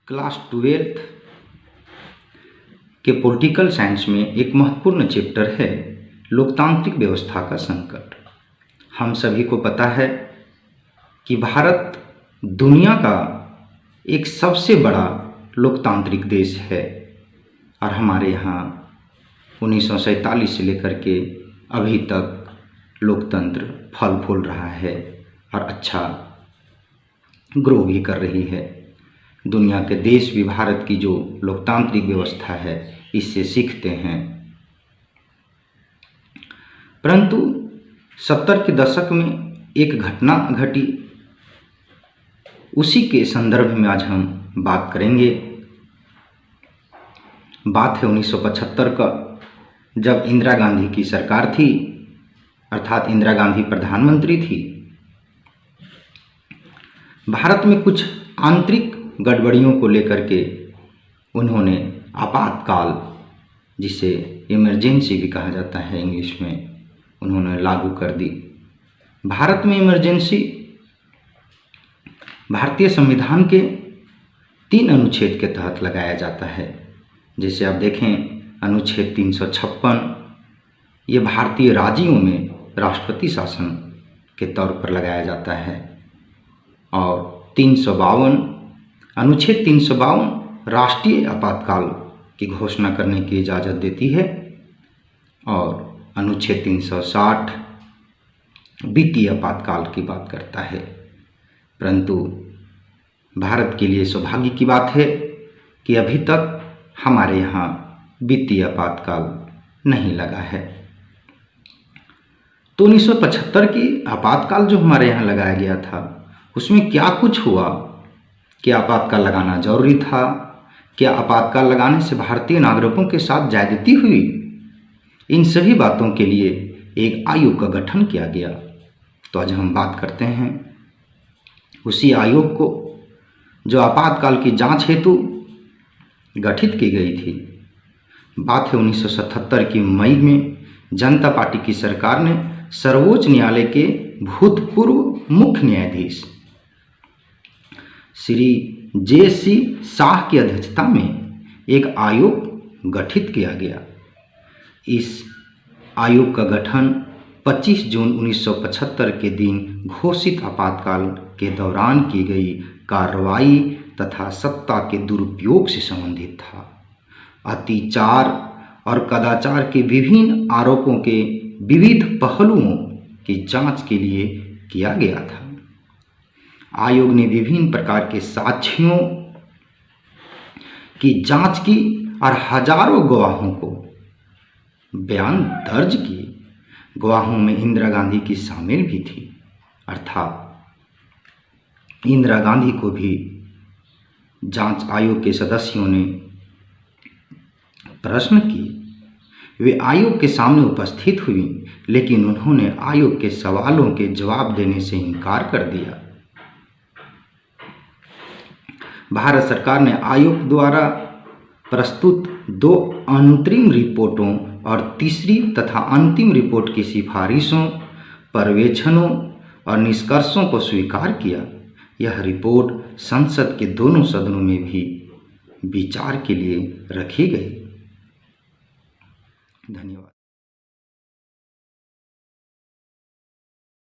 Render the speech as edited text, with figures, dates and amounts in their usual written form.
Class 12th के political science में एक महत्वपूर्ण चैप्टर है लोकतांत्रिक व्यवस्था का संकट। हम सभी को पता है कि भारत दुनिया का एक सबसे बड़ा लोकतांत्रिक देश है और हमारे यहाँ 1947 से लेकर के अभी तक लोकतंत्र फल फूल रहा है और अच्छा ग्रो भी कर रही है। दुनिया के देश भी भारत की जो लोकतांत्रिक व्यवस्था है इससे सीखते हैं। परंतु 70 के दशक में एक घटना घटी, उसी के संदर्भ में आज हम बात करेंगे। बात है 1975 का, जब इंदिरा गांधी की सरकार थी, अर्थात इंदिरा गांधी प्रधानमंत्री थी। भारत में कुछ आंतरिक गड़बड़ियों को लेकर के उन्होंने आपातकाल, जिसे इमरजेंसी भी कहा जाता है इंग्लिश में, उन्होंने लागू कर दी। भारत में इमरजेंसी भारतीय संविधान के 3 अनुच्छेद के तहत लगाया जाता है। जैसे आप देखें, अनुच्छेद 356 ये भारतीय राज्यों में राष्ट्रपति शासन के तौर पर लगाया जाता है और 352 अनुच्छेद 352 राष्ट्रीय आपातकाल की घोषणा करने की इजाज़त देती है और अनुच्छेद 360 वित्तीय आपातकाल की बात करता है। परंतु भारत के लिए सौभाग्य की बात है कि अभी तक हमारे यहाँ वित्तीय आपातकाल नहीं लगा है। तो 1975 की आपातकाल जो हमारे यहाँ लगाया गया था, उसमें क्या कुछ हुआ? क्या आपातकाल लगाना जरूरी था? क्या आपातकाल लगाने से भारतीय नागरिकों के साथ ज्यादती हुई? इन सभी बातों के लिए एक आयोग का गठन किया गया। तो आज हम बात करते हैं उसी आयोग को जो आपातकाल की जांच हेतु गठित की गई थी। बात है 1977 की मई में जनता पार्टी की सरकार ने सर्वोच्च न्यायालय के भूतपूर्व मुख्य न्यायाधीश श्री जे.सी. शाह की अध्यक्षता में एक आयोग गठित किया गया। इस आयोग का गठन 25 जून 1975 के दिन घोषित आपातकाल के दौरान की गई कार्रवाई तथा सत्ता के दुरुपयोग से संबंधित था। अत्याचार और कदाचार के विभिन्न आरोपों के विविध पहलुओं की जांच के लिए किया गया था। आयोग ने विभिन्न प्रकार के साक्ष्यों की जांच की और हजारों गवाहों को बयान दर्ज किए। गवाहों में इंदिरा गांधी की शामिल भी थी, अर्थात इंदिरा गांधी को भी जांच आयोग के सदस्यों ने प्रश्न किए। वे आयोग के सामने उपस्थित हुई, लेकिन उन्होंने आयोग के सवालों के जवाब देने से इनकार कर दिया। भारत सरकार ने आयोग द्वारा प्रस्तुत 2 अंतरिम रिपोर्टों और तीसरी तथा अंतिम रिपोर्ट की सिफारिशों, पर्यवेक्षणों और निष्कर्षों को स्वीकार किया। यह रिपोर्ट संसद के दोनों सदनों में भी विचार के लिए रखी गई। धन्यवाद।